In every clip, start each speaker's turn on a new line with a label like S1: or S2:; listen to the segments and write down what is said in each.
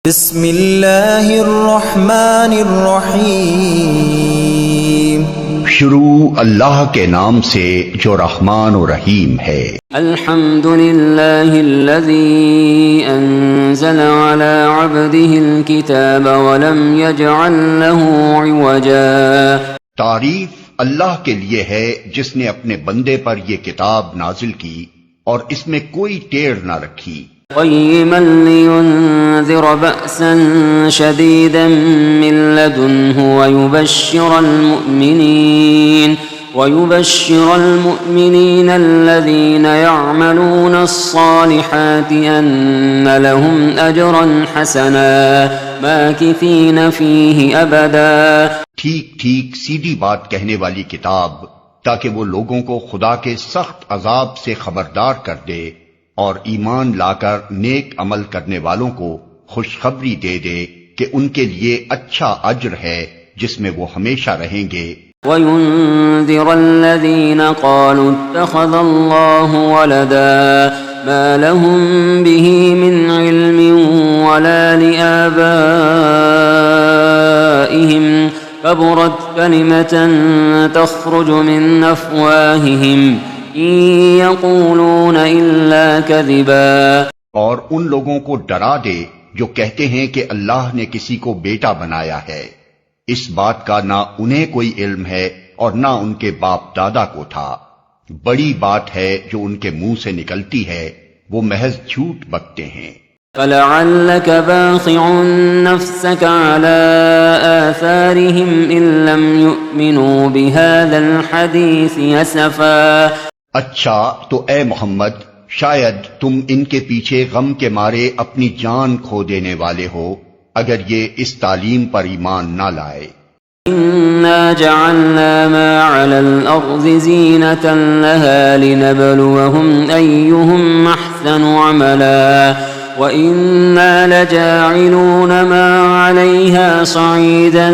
S1: بسم اللہ الرحمن الرحیم،
S2: شروع اللہ کے نام سے جو رحمان و رحیم ہے۔
S3: الحمد للہ الذی انزل على عبده الكتاب ولم يجعل له عوجا۔
S2: تعریف اللہ کے لیے ہے جس نے اپنے بندے پر یہ کتاب نازل کی اور اس میں کوئی ٹیڑھ نہ رکھی۔
S3: قیما لینذر بأسا شدیدا من لدنہ ويبشر المؤمنين الذين يعملون الصالحات أن لهم أجرا حسنا ماكثين فيه أبدا۔
S2: ٹھیک ٹھیک سیدھی بات کہنے والی کتاب، تاکہ وہ لوگوں کو خدا کے سخت عذاب سے خبردار کر دے اور ایمان لا کر نیک عمل کرنے والوں کو خوشخبری دے دے کہ ان کے لیے اچھا اجر ہے جس میں وہ ہمیشہ رہیں گے۔
S3: وَيُنذِرَ الَّذِينَ قَالُوا اتَّخَذَ اللَّهُ وَلَدًا مَا لَهُم بِهِ مِنْ عِلْمٍ وَلَا لِآبَائِهِمْ كَبُرَتْ كَلِمَةً تَخْرُجُ مِنْ أَفْوَاهِهِمْ إِن يَقُولُونَ إِلَّا كَذِبًا۔
S2: اور ان لوگوں کو ڈرا دے جو کہتے ہیں کہ اللہ نے کسی کو بیٹا بنایا ہے، اس بات کا نہ انہیں کوئی علم ہے اور نہ ان کے باپ دادا کو تھا۔ بڑی بات ہے جو ان کے منہ سے نکلتی ہے، وہ محض جھوٹ بکتے ہیں۔
S3: فَلَعَلَّكَ بَاخِعٌ نَفْسَكَ عَلَىٰ آثَارِهِمْ إِن لَّمْ يُؤْمِنُوا بِهَٰذَا الْحَدِيثِ أَسَفًا۔
S2: اچھا تو اے محمد، شاید تم ان کے پیچھے غم کے مارے اپنی جان کھو دینے والے ہو اگر یہ اس تعلیم پر ایمان نہ لائے۔
S3: إِنَّا جَعَلْنَا مَا عَلَى الْأَرْضِ زِينَةً لَهَا لِنَبْلُوَهُمْ أَيُّهُمْ أَحْسَنُ عَمَلًا وَإِنَّا لَجَاعِلُونَ مَا عَلَيْهَا صَعِيدًا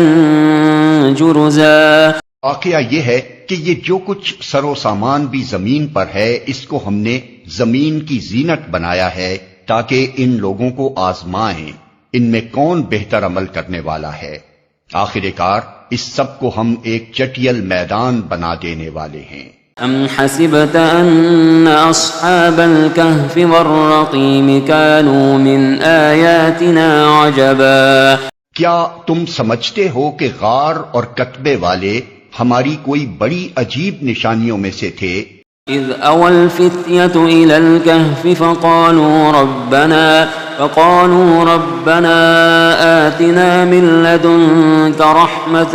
S3: جُرُزًا۔
S2: واقعہ یہ ہے کہ یہ جو کچھ سر و سامان بھی زمین پر ہے، اس کو ہم نے زمین کی زینت بنایا ہے تاکہ ان لوگوں کو آزمائیں ان میں کون بہتر عمل کرنے والا ہے۔ آخر کار اس سب کو ہم ایک چٹیل میدان بنا دینے والے ہیں۔
S3: ام حسبت ان اصحاب الكهف والرقیم كانوا من آیاتنا عجبا۔
S2: کیا تم سمجھتے ہو کہ غار اور کتبے والے ہماری کوئی بڑی عجیب نشانیوں میں سے تھے؟
S3: اذ اوى الفتية الى الكهف فقالوا ربنا آتنا من لدنك رحمة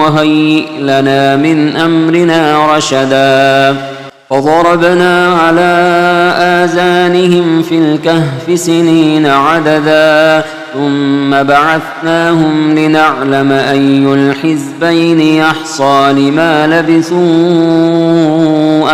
S3: وهيئ لنا من أمرنا رشدا۔ فضربنا على آذانهم في الكهف سنين عددا ثم بعثناهم لنعلم أي الحزبين يحصى لما لبثوا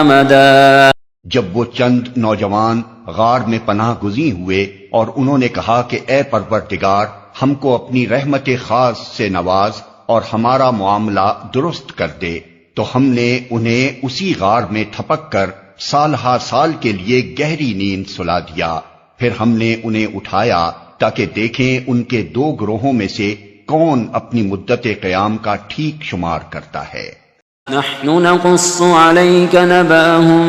S3: أمدا۔
S2: جب وہ چند نوجوان غار میں پناہ گزین ہوئے اور انہوں نے کہا کہ اے پروردگار، ہم کو اپنی رحمت خاص سے نواز اور ہمارا معاملہ درست کر دے، تو ہم نے انہیں اسی غار میں تھپک کر سال ہا سال کے لیے گہری نیند سلا دیا۔ پھر ہم نے انہیں اٹھایا تاکہ دیکھیں ان کے دو گروہوں میں سے کون اپنی مدت قیام کا ٹھیک شمار کرتا ہے۔
S3: نحن نقص عليك نبأهم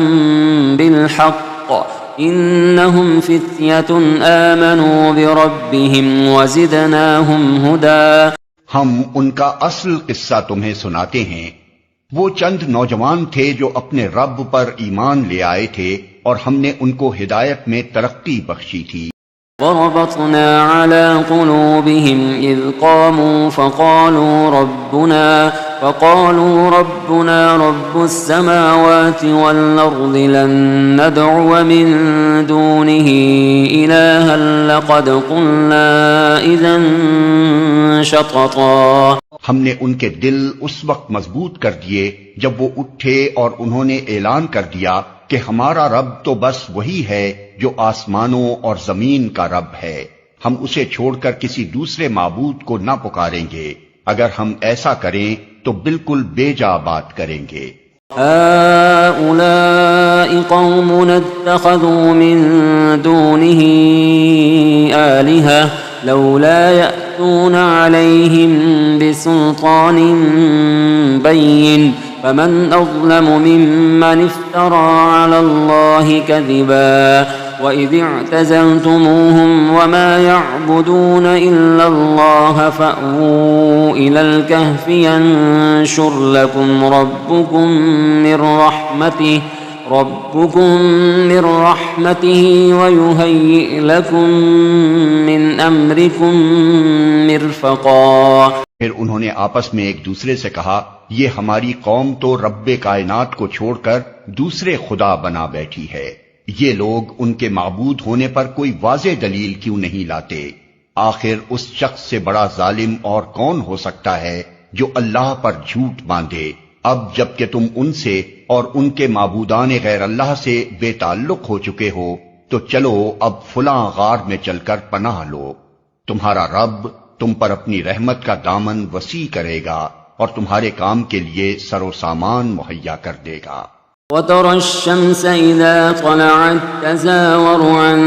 S3: بالحق إنهم فتية آمنوا بربهم وزدناهم هدى۔
S2: ہم ان کا اصل قصہ تمہیں سناتے ہیں۔ وہ چند نوجوان تھے جو اپنے رب پر ایمان لے آئے تھے اور ہم نے ان کو ہدایت میں ترقی بخشی تھی۔
S3: وربطنا على قلوبهم إذ قاموا فقالوا ربنا رب السماوات والأرض لن ندعو من دونه إلها لقد قلنا إذا شططا۔
S2: ہم نے ان کے دل اس وقت مضبوط کر دیے جب وہ اٹھے اور انہوں نے اعلان کر دیا کہ ہمارا رب تو بس وہی ہے جو آسمانوں اور زمین کا رب ہے، ہم اسے چھوڑ کر کسی دوسرے معبود کو نہ پکاریں گے، اگر ہم ایسا کریں تو بالکل بے جا بات کریں گے۔
S3: هؤلاء قوم اتخذوا من دونه آلهة لولا يأتون عليهم بسلطان بين فمن أظلم ممن افترى على الله كذبا وإذ اعتزلتموهم وما يعبدون إلا الله فأووا إلى الكهف ينشر لكم ربكم من رحمته ويهيئ لكم من أمركم مرفقا.
S2: پھر انہوں نے آپس میں ایک دوسرے سے کہا، یہ ہماری قوم تو رب کائنات کو چھوڑ کر دوسرے خدا بنا بیٹھی ہے. یہ لوگ ان کے معبود ہونے پر کوئی واضح دلیل کیوں نہیں لاتے؟ آخر اس شخص سے بڑا ظالم اور کون ہو سکتا ہے جو اللہ پر جھوٹ باندھے؟ اب جب کہ تم ان سے اور ان کے معبودان غیر اللہ سے بے تعلق ہو چکے ہو تو چلو اب فلاں غار میں چل کر پناہ لو. تمہارا رب تم پر اپنی رحمت کا دامن وسیع کرے گا اور تمہارے کام کے لیے سر و سامان مہیا کر دے گا.
S3: وترى الشمس إذا طلعت تزاور عن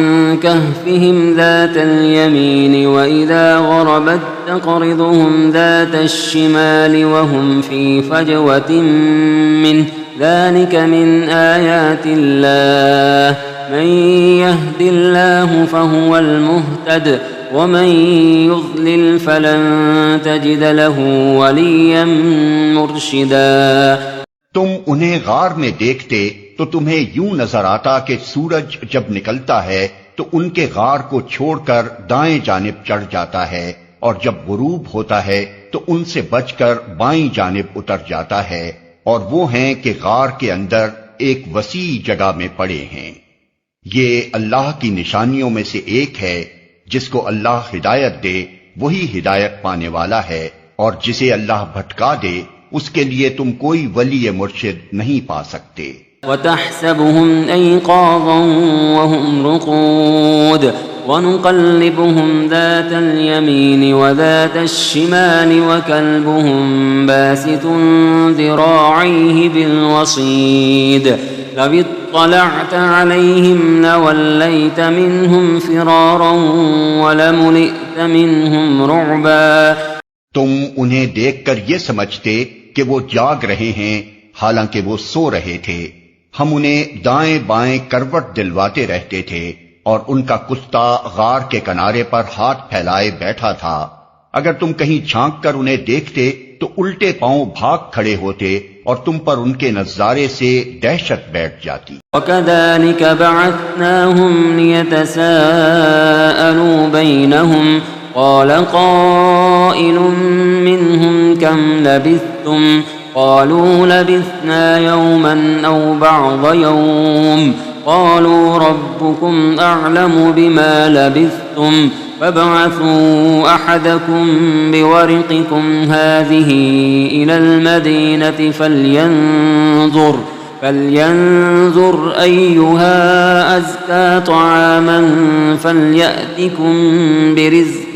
S3: كهفهم ذات اليمين وإذا غربت تقرضهم ذات الشمال وهم في فجوة منه ذلك من آيات الله من يهد الله فهو المهتد ومن يضلل فلن تجد له وليا مرشدا.
S2: تم انہیں غار میں دیکھتے تو تمہیں یوں نظر آتا کہ سورج جب نکلتا ہے تو ان کے غار کو چھوڑ کر دائیں جانب چڑھ جاتا ہے اور جب غروب ہوتا ہے تو ان سے بچ کر بائیں جانب اتر جاتا ہے، اور وہ ہیں کہ غار کے اندر ایک وسیع جگہ میں پڑے ہیں. یہ اللہ کی نشانیوں میں سے ایک ہے. جس کو اللہ ہدایت دے وہی ہدایت پانے والا ہے، اور جسے اللہ بھٹکا دے اس کے لیے تم کوئی ولی مرشد نہیں پا سکتے.
S3: وتحسبهم أيقاظا وهم رقود ونقلبهم ذات اليمين وذات الشمال وكلبهم باسط ذراعيه بالوصيد لو اطلعت عليهم لوليت منهم فرارا ولملئت منهم رعبا.
S2: تم انہیں دیکھ کر یہ سمجھتے کہ وہ جاگ رہے ہیں حالانکہ وہ سو رہے تھے. ہم انہیں دائیں بائیں کروٹ دلواتے رہتے تھے اور ان کا کتا غار کے کنارے پر ہاتھ پھیلائے بیٹھا تھا. اگر تم کہیں جھانک کر انہیں دیکھتے تو الٹے پاؤں بھاگ کھڑے ہوتے اور تم پر ان کے نظارے سے دہشت بیٹھ جاتی.
S3: وَكَذَلِكَ بَعَثْنَاهُمْ لِيَتَسَاءَلُوا بَيْنَهُمْ قال قائل منهم كم لبثتم قالوا لبثنا يوما أو بعض يوم قالوا ربكم أعلم بما لبثتم فابعثوا أحدكم بورقكم هذه إلى المدينة فلينظر أيها أزكى طعاما فليأتكم برزق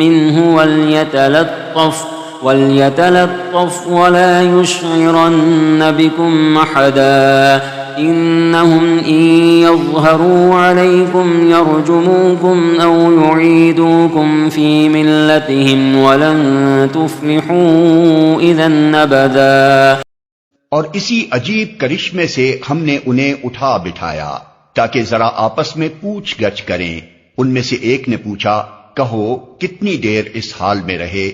S3: منه وليتلطف ولا يشعرن بكم أحدا إنهم إن يظهروا عليكم يرجموكم أو يعيدوكم في ملتهم ولن تفلحوا إذا أبدا.
S2: اور اسی عجیب کرشمے سے ہم نے انہیں اٹھا بٹھایا تاکہ ذرا آپس میں پوچھ گچھ کریں. ان میں سے ایک نے پوچھا، کہو کتنی دیر اس حال میں رہے؟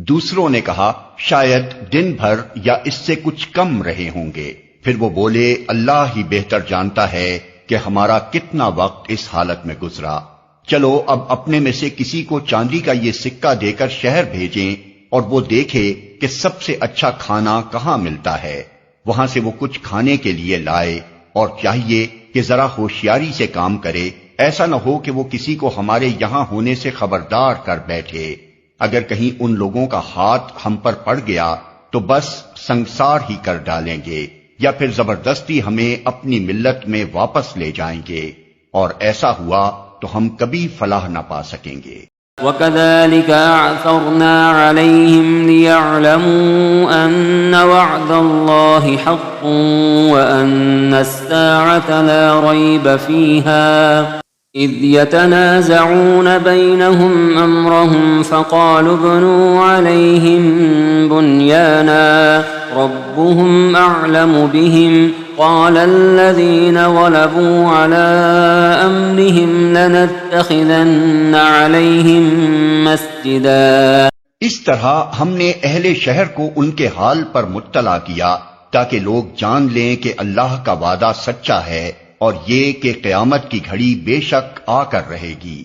S2: دوسروں نے کہا شاید دن بھر یا اس سے کچھ کم رہے ہوں گے. پھر وہ بولے اللہ ہی بہتر جانتا ہے کہ ہمارا کتنا وقت اس حالت میں گزرا. چلو اب اپنے میں سے کسی کو چاندی کا یہ سکہ دے کر شہر بھیجیں اور وہ دیکھے کہ سب سے اچھا کھانا کہاں ملتا ہے، وہاں سے وہ کچھ کھانے کے لیے لائے، اور چاہیے کہ ذرا ہوشیاری سے کام کرے، ایسا نہ ہو کہ وہ کسی کو ہمارے یہاں ہونے سے خبردار کر بیٹھے. اگر کہیں ان لوگوں کا ہاتھ ہم پر پڑ گیا تو بس سنگسار ہی کر ڈالیں گے، یا پھر زبردستی ہمیں اپنی ملت میں واپس لے جائیں گے، اور ایسا ہوا تو ہم کبھی فلاح نہ پا سکیں گے.
S3: وَكَذَلِكَ أَعْثَرْنَا عَلَيْهِمْ لِيَعْلَمُوا أَنَّ وَعْدَ اللَّهِ حَقٌّ وَأَنَّ السَّاعَةَ لَا رَيْبَ فِيهَا إذ يتنازعون بينهم أمرهم فقالوا ابنوا عليهم بنيانا ربهم أعلم بهم قال الذين غلبوا على أمرهم لنتخذن عليهم مسجدا.
S2: اس طرح ہم نے اہل شہر کو ان کے حال پر مطلع کیا تاکہ لوگ جان لیں کہ اللہ کا وعدہ سچا ہے اور یہ کہ قیامت کی گھڑی بے شک آ کر رہے گی.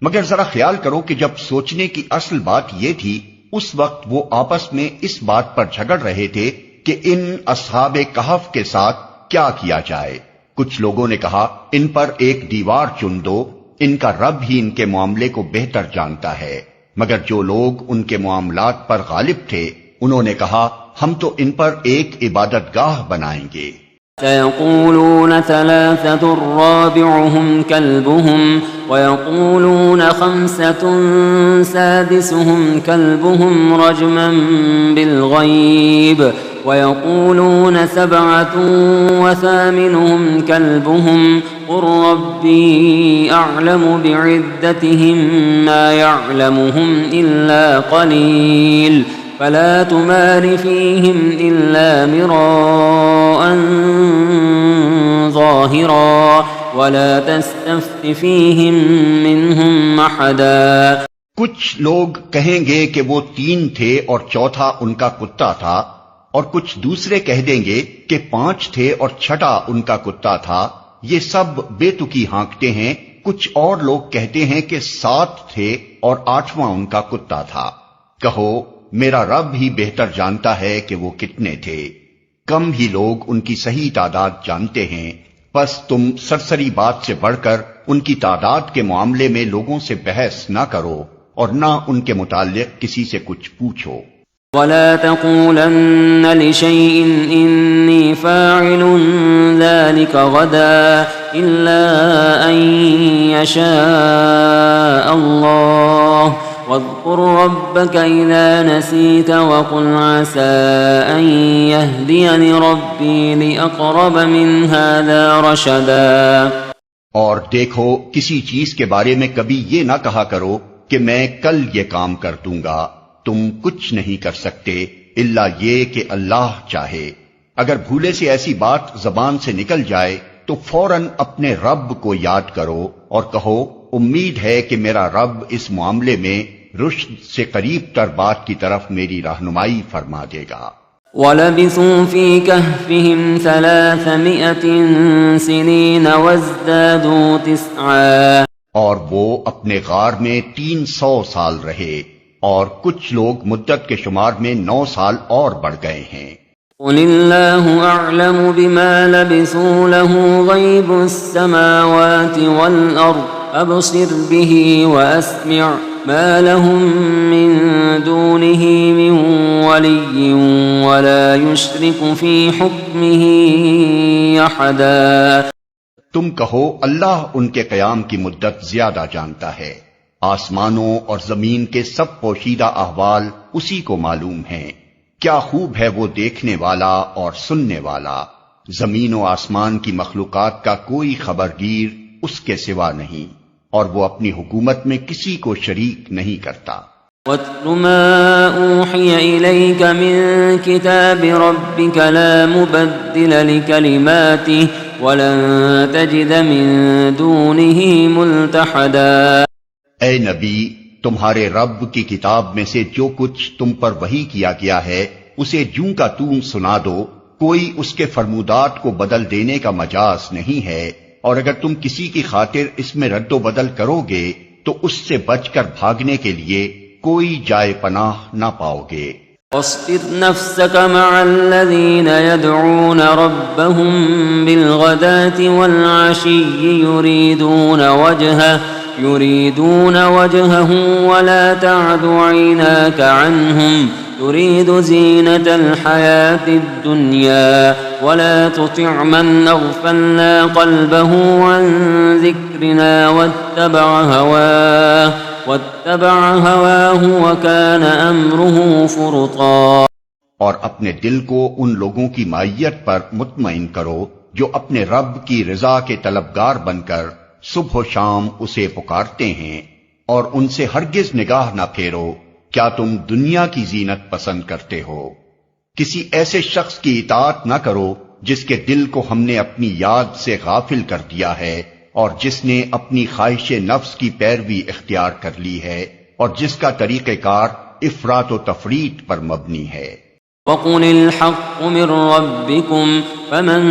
S2: مگر ذرا خیال کرو کہ جب سوچنے کی اصل بات یہ تھی اس وقت وہ آپس میں اس بات پر جھگڑ رہے تھے کہ ان اصحاب کہف کے ساتھ کیا کیا جائے. کچھ لوگوں نے کہا ان پر ایک دیوار چن دو، ان کا رب ہی ان کے معاملے کو بہتر جانتا ہے. مگر جو لوگ ان کے معاملات پر غالب تھے انہوں نے کہا ہم تو ان پر ایک عبادت گاہ بنائیں گے.
S3: سيقولون ثلاثة رابعهم كلبهم ويقولون خمسة سادسهم كلبهم رجما بالغيب ويقولون سبعة وثامنهم كلبهم قل ربي أعلم بعدتهم ما يعلمهم إلا قليل فلا تمار فيهم إلا مراء ظاهرا ولا تستفت فيهم منهم أحدا.
S2: کچھ لوگ کہیں گے کہ وہ 3 تھے اور چوتھا ان کا کتا تھا، اور کچھ دوسرے کہہ دیں گے کہ 5 تھے اور چھٹا ان کا کتا تھا. یہ سب بے تکی ہانکتے ہیں. کچھ اور لوگ کہتے ہیں کہ 7 تھے اور 8واں ان کا کتا تھا. کہو میرا رب ہی بہتر جانتا ہے کہ وہ کتنے تھے. کم ہی لوگ ان کی صحیح تعداد جانتے ہیں. پس تم سرسری بات سے بڑھ کر ان کی تعداد کے معاملے میں لوگوں سے بحث نہ کرو اور نہ ان کے متعلق کسی سے کچھ پوچھو.
S3: ولا تقولن لشيء إني فاعل ذلك غدا إلا أن يشاء الله واذكر ربك إذا نسيت وقل عسى أن يهديني ربي لأقرب من هذا رشدا.
S2: اور دیکھو کسی چیز کے بارے میں کبھی یہ نہ کہا کرو کہ میں کل یہ کام کر دوں گا. تم کچھ نہیں کر سکتے الا یہ کہ اللہ چاہے. اگر بھولے سے ایسی بات زبان سے نکل جائے تو فوراً اپنے رب کو یاد کرو اور کہو امید ہے کہ میرا رب اس معاملے میں رشد سے قریب تر بات کی طرف میری رہنمائی فرما دے گا.
S3: وَلَبِثُوا فِي كَهْفِهِمْ 300 سِنِينَ وَازْدَادُوا 9.
S2: اور وہ اپنے غار میں 300 سال رہے اور کچھ لوگ مدت کے شمار میں 9 سال اور بڑھ گئے ہیں.
S3: قُلِ اللَّهُ أَعْلَمُ بِمَا لَبِثُوا لَهُ غَيْبُ السَّمَاوَاتِ وَالْأَرْضِ أَبْصِرْ بِهِ وَأَسْمِعْ مَا لَهُم مِّن دُونِهِ مِن وَلِيٍّ وَلَا يُشْرِكُ فِي حُكْمِهِ أَحَدًا.
S2: تم کہو اللہ ان کے قیام کی مدت زیادہ جانتا ہے. آسمانوں اور زمین کے سب پوشیدہ احوال اسی کو معلوم ہیں. کیا خوب ہے وہ دیکھنے والا اور سننے والا. زمین و آسمان کی مخلوقات کا کوئی خبرگیر اس کے سوا نہیں اور وہ اپنی حکومت میں کسی کو شریک نہیں کرتا.
S3: وَاتْلُ مَا أُوحِيَ إِلَيْكَ مِن كِتَابِ رَبِّكَ لَا مُبَدِّلَ لِكَلِمَاتِهِ وَلَن تَجِدَ مِن دُونِهِ مُلْتَحَدًا.
S2: اے نبی تمہارے رب کی کتاب میں سے جو کچھ تم پر وحی کیا گیا ہے اسے جوں کا توں سنا دو. کوئی اس کے فرمودات کو بدل دینے کا مجاز نہیں ہے، اور اگر تم کسی کی خاطر اس میں رد و بدل کرو گے تو اس سے بچ کر بھاگنے کے لیے کوئی جائے پناہ نہ پاؤ گے.
S3: واصبر نفسك مع الذين يدعون ربهم بالغداة والعشي يريدون وجهه ولا تعد عيناك عنهم تريد زينة الحياة الدنيا ولا تطع من أغفلنا قلبه عن ذكرنا واتبع هواه وكان أمره فرطا.
S2: اور اپنے دل کو ان لوگوں کی معیت پر مطمئن کرو جو اپنے رب کی رضا کے طلبگار بن کر صبح و شام اسے پکارتے ہیں، اور ان سے ہرگز نگاہ نہ پھیرو، کیا تم دنیا کی زینت پسند کرتے ہو؟ کسی ایسے شخص کی اطاعت نہ کرو جس کے دل کو ہم نے اپنی یاد سے غافل کر دیا ہے، اور جس نے اپنی خواہش نفس کی پیروی اختیار کر لی ہے، اور جس کا طریقہ کار افراط و تفریط پر مبنی ہے۔
S3: وَقُلِ الْحَقُّ مِنْ رَبِّكُمْ فَمَنْ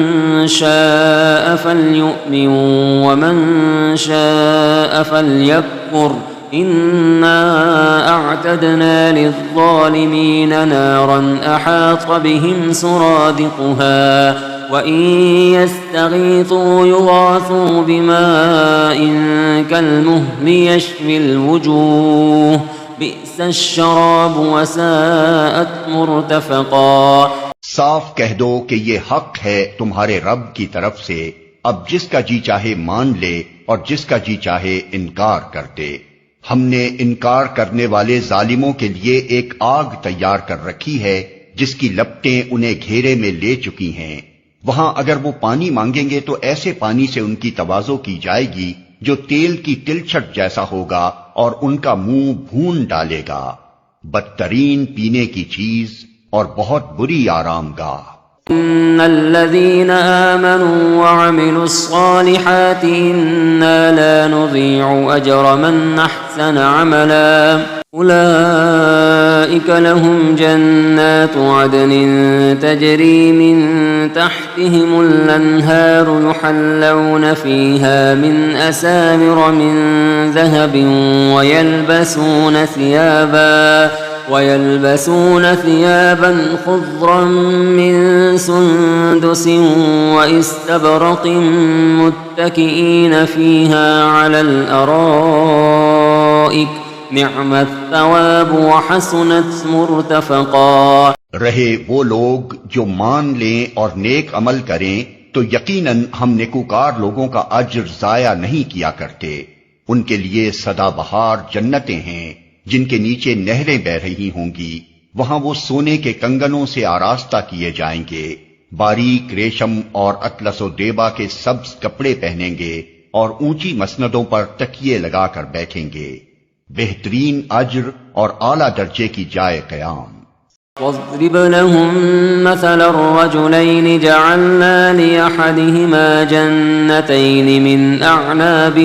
S3: شَاءَ فَلْيُؤْمِنْ وَمَنْ شَاءَ فَلْيَكْفُرْ إِنَّا أَعْتَدْنَا لِلظَّالِمِينَ نَارًا أَحَاطَ بِهِمْ سُرَادِقُهَا وَإِنْ يَسْتَغِيثُوا يُغَاثُوا بِمَاءٍ كَالْمُهْلِ يَشْوِي الْوُجُوهَ بئس الشراب وساءت مرتفقا۔
S2: صاف کہہ دو کہ یہ حق ہے تمہارے رب کی طرف سے، اب جس کا جی چاہے مان لے اور جس کا جی چاہے انکار کر دے۔ ہم نے انکار کرنے والے ظالموں کے لیے ایک آگ تیار کر رکھی ہے جس کی لپٹیں انہیں گھیرے میں لے چکی ہیں، وہاں اگر وہ پانی مانگیں گے تو ایسے پانی سے ان کی تواضع کی جائے گی جو تیل کی تلچھٹ جیسا ہوگا اور ان کا منہ بھون ڈالے گا، بدترین پینے کی چیز اور بہت بری آرام گاہ۔
S3: ان الذين آمنوا وعملوا الصالحات انا لا نضيع اجر من احسن عملا اولئك لهم جنات عدن تجري من تحتهم الانهار يحلون فيها من اساور من ذهب ويلبسون ثيابا خضرا من سندس واستبرق متكئين فيها على الارائك نعم الثواب وحسنت مرتفقا۔
S2: رہے وہ لوگ جو مان لیں اور نیک عمل کریں تو یقیناً ہم نیکوکار لوگوں کا اجر ضائع نہیں کیا کرتے، ان کے لیے سدا بہار جنتیں ہیں جن کے نیچے نہریں بہ رہی ہوں گی، وہاں وہ سونے کے کنگنوں سے آراستہ کیے جائیں گے، باریک ریشم اور اطلس و دیبا کے سبز کپڑے پہنیں گے اور اونچی مسندوں پر تکیے لگا کر بیٹھیں گے، بہترین اجر اور اعلیٰ درجے کی جائے قیام۔
S3: واضرب لهم مثل الرجلين جعلنا لأحدهما جنتين من أعناب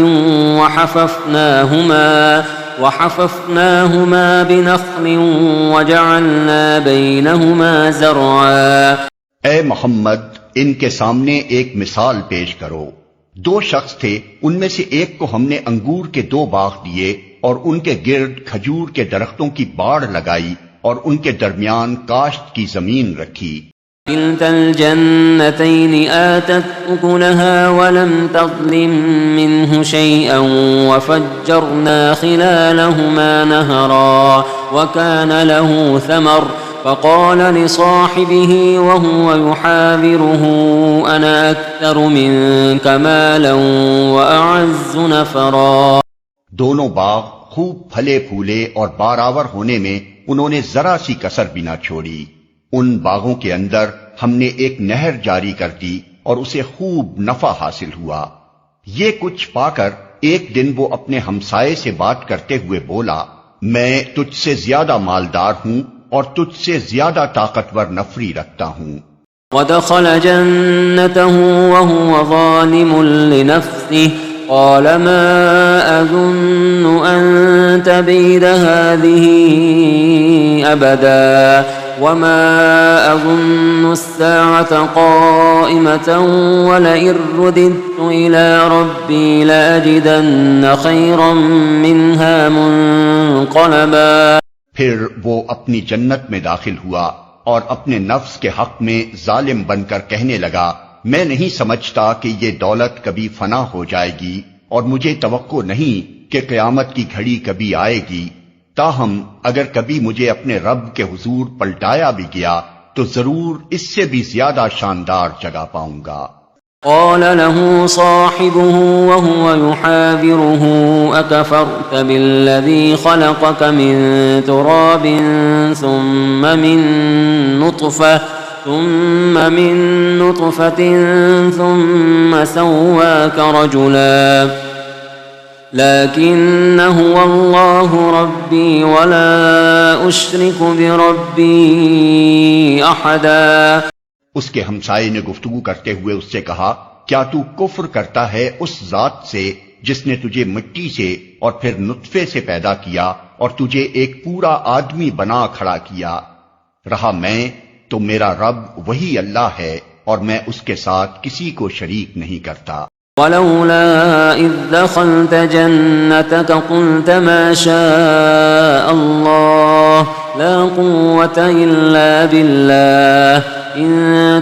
S3: وحففناهما بنخل وجعلنا بينهما زرعا۔
S2: اے محمد، ان کے سامنے ایک مثال پیش کرو، دو شخص تھے، ان میں سے ایک کو ہم نے انگور کے 2 باغ دیے اور ان کے گرد کھجور کے درختوں کی باڑ لگائی اور ان کے درمیان کاشت کی زمین رکھی۔
S3: كلتا الجنتين آتت أكلها ولم تظلم منه شيئا وفجرنا خلالهما نهرا وكان له ثمر فقال لصاحبه وهو يحاوره أنا أكثر منك مالا وأعز نفرا۔
S2: دونوں باغ خوب پھلے پھولے اور بارآور ہونے میں انہوں نے ذرا سی کسر بھی نہ چھوڑی، ان باغوں کے اندر ہم نے ایک نہر جاری کر دی اور اسے خوب نفع حاصل ہوا۔ یہ کچھ پا کر ایک دن وہ اپنے ہمسائے سے بات کرتے ہوئے بولا، میں تجھ سے زیادہ مالدار ہوں اور تجھ سے زیادہ طاقتور نفری رکھتا ہوں۔
S3: ودخل جنته وهو ظالم لنفسه قال ما أظن أن تبيد هذه أبدا وما أظن الساعة قائمة ولئن رددت إلى ربي لأجدن خيرا منها منقلبا۔
S2: پھر وہ اپنی جنت میں داخل ہوا اور اپنے نفس کے حق میں ظالم بن کر کہنے لگا، میں نہیں سمجھتا کہ یہ دولت کبھی فنا ہو جائے گی اور مجھے توقع نہیں کہ قیامت کی گھڑی کبھی آئے گی، تاہم اگر کبھی مجھے اپنے رب کے حضور پلٹایا بھی گیا تو ضرور اس سے بھی زیادہ شاندار جگہ پاؤں گا۔
S3: قال له صاحبه وهو يحاوره أكفرت بالذي خلقك من تراب ثم من نطفة ثم سواك رجلا۔ لكن هو الله ربي ولا أشرك بربي أحدا.
S2: اس کے ہمسائے نے گفتگو کرتے ہوئے اس سے کہا، کیا تو کفر کرتا ہے اس ذات سے جس نے تجھے مٹی سے اور پھر نطفے سے پیدا کیا اور تجھے ایک پورا آدمی بنا کھڑا کیا؟ رہا میں تو میرا رب وہی اللہ ہے اور میں اس کے ساتھ کسی کو شریک نہیں کرتا۔
S3: ولولا إذ دخلت جنتك قلت ما شاء الله لا قوة إلا بالله إن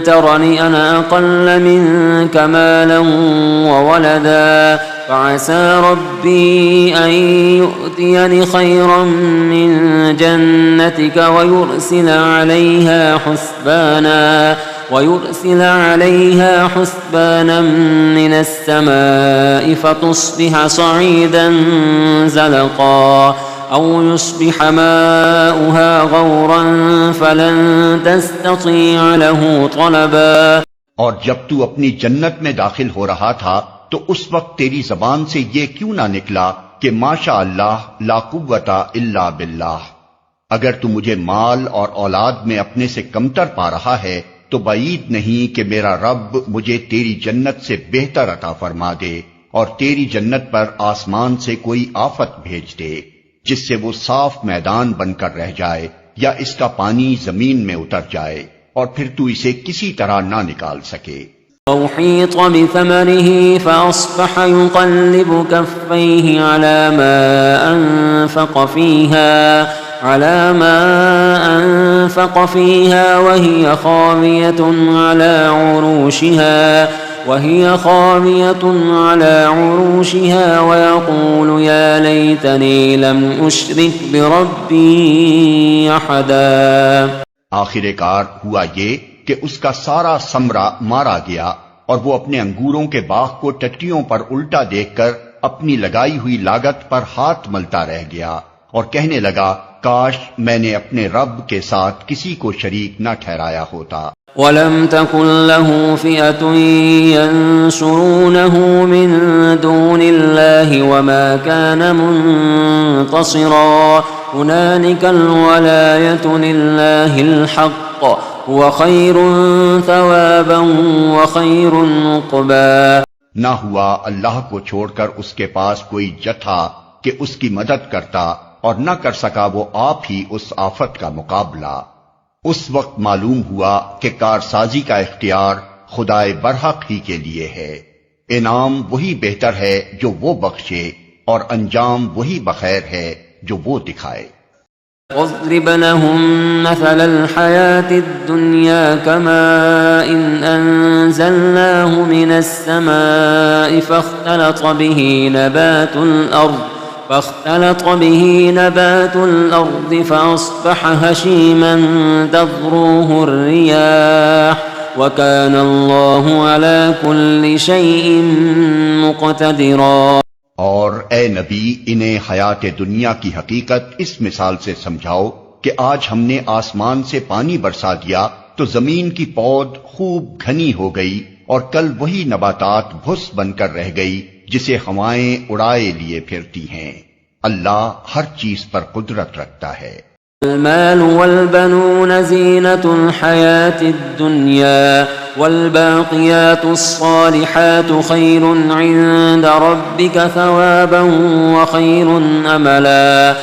S3: ترني أنا أقل منك مالا وولدا فعسى ربي أن يؤتيني خيرا من جنتك ويرسل عليها حسبانا من السماء فتصبح صعيدا زلقا أو يصبح ماؤها غورا فلن تستطيع له طلبا۔
S2: اور جب تو اپنی جنت میں داخل ہو رہا تھا تو اس وقت تیری زبان سے یہ کیوں نہ نکلا کہ ماشاء اللہ لا قوت الا باللہ؟ اگر تو مجھے مال اور اولاد میں اپنے سے کمتر پا رہا ہے تو بعید نہیں کہ میرا رب مجھے تیری جنت سے بہتر عطا فرما دے اور تیری جنت پر آسمان سے کوئی آفت بھیج دے جس سے وہ صاف میدان بن کر رہ جائے یا اس کا پانی زمین میں اتر جائے اور پھر تو اسے کسی طرح نہ نکال سکے۔
S3: وأحيط بثمره فأصبح يقلب كفيه على ما أنفق فيها وهي خاوية على عروشها ويقول يا ليتني لم أشرك بربي أحدا۔
S2: آخر کار ہوا یہ کہ اس کا سارا ثمرہ مارا گیا اور وہ اپنے انگوروں کے باغ کو ٹٹیوں پر الٹا دیکھ کر اپنی لگائی ہوئی لاگت پر ہاتھ ملتا رہ گیا اور کہنے لگا، کاش میں نے اپنے رب کے ساتھ کسی کو شریک نہ ٹھہرایا ہوتا۔
S3: وَلَمْ تَكُنْ لَهُ فِئَةٌ يَنْصُرُونَهُ مِنْ دُونِ اللَّهِ وَمَا كَانَ مُنْتَصِرًا هُنَالِكَ الْوَلَايَةُ لِلَّهِ الْحَقِّ هُوَ خَيْرٌ ثَوَابًا وَخَيْرٌ عُقْبًا۔
S2: نہ ہوا اللہ کو چھوڑ کر اس کے پاس کوئی جتھا کہ اس کی مدد کرتا اور نہ کر سکا وہ آپ ہی اس آفت کا مقابلہ۔ اس وقت معلوم ہوا کہ کارسازی کا اختیار خدائے برحق ہی کے لیے ہے، انعام وہی بہتر ہے جو وہ بخشے اور انجام وہی بخیر ہے جو وہ دکھائے۔
S3: واضرب لهم مثل الحياة الدنيا كماء أنزلناه من السماء فاختلط به نبات الأرض فأصبح هشيما تذروه الرياح وكان الله على كل شيء مقتدرا۔
S2: اور اے نبی انہیں حیات دنیا کی حقیقت اس مثال سے سمجھاؤ کہ آج ہم نے آسمان سے پانی برسا دیا تو زمین کی پود خوب گھنی ہو گئی اور کل وہی نباتات بھس بن کر رہ گئی جسے ہوائیں اڑائے لیے پھرتی ہیں۔ اللہ ہر چیز پر قدرت رکھتا ہے۔
S3: المال والبنون زینة الحیاة الدنیا والباقیات الصالحات خیر عند ربک ثوابا وخیر املا۔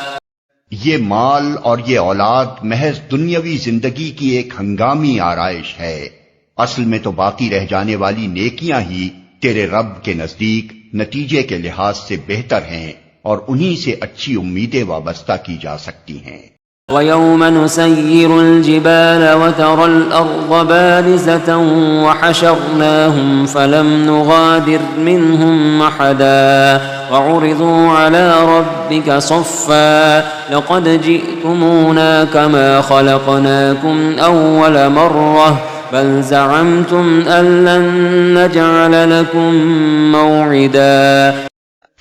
S2: یہ مال اور یہ اولاد محض دنیاوی زندگی کی ایک ہنگامی آرائش ہے، اصل میں تو باقی رہ جانے والی نیکیاں ہی تیرے رب کے نزدیک نتیجے کے لحاظ سے بہتر ہیں اور انہی سے اچھی امیدیں وابستہ کی جا سکتی ہیں۔
S3: وَيَوْمَ نُسَيِّرُ الْجِبَالَ وَتَرَى الْأَرْضَ بَارِزَةً وَحَشَرْنَاهُمْ فَلَمْ نُغَادِرْ مِنْهُمْ أَحَدًا وَعُرِضُوا عَلَى رَبِّكَ صَفًّا لَقَدْ جِئْتُمُونَا كَمَا خَلَقْنَاكُمْ أَوَّلَ مَرَّةٍ بَلْ زَعَمْتُمْ أَن لَّن نَّجْعَلَ لَكُم مَّوْعِدًا۔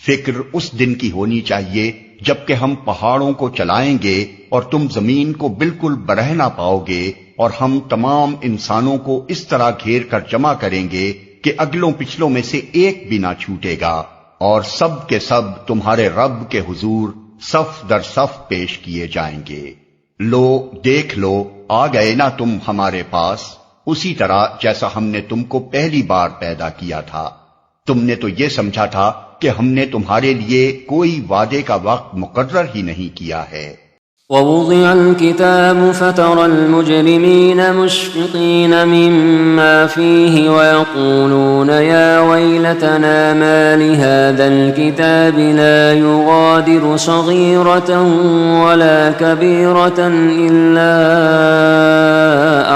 S2: فکر اس دن کی ہونی چاہیے جبکہ ہم پہاڑوں کو چلائیں گے اور تم زمین کو بالکل برہنا پاؤ گے اور ہم تمام انسانوں کو اس طرح گھیر کر جمع کریں گے کہ اگلوں پچھلوں میں سے ایک بھی نہ چھوٹے گا، اور سب کے سب تمہارے رب کے حضور صف در صف پیش کیے جائیں گے۔ لو دیکھ لو، آ گئے نا تم ہمارے پاس، اسی طرح جیسا ہم نے تم کو پہلی بار پیدا کیا تھا۔ تم نے تو یہ سمجھا تھا کہ ہم نے تمہارے لیے کوئی وعدے کا وقت مقرر ہی نہیں کیا ہے۔
S3: ووضع الكتاب فترى المجرمين مشفقين مما فيه ويقولون يا ويلتنا ما لهذا الكتاب لا يغادر صغيرة ولا كبيرة إلا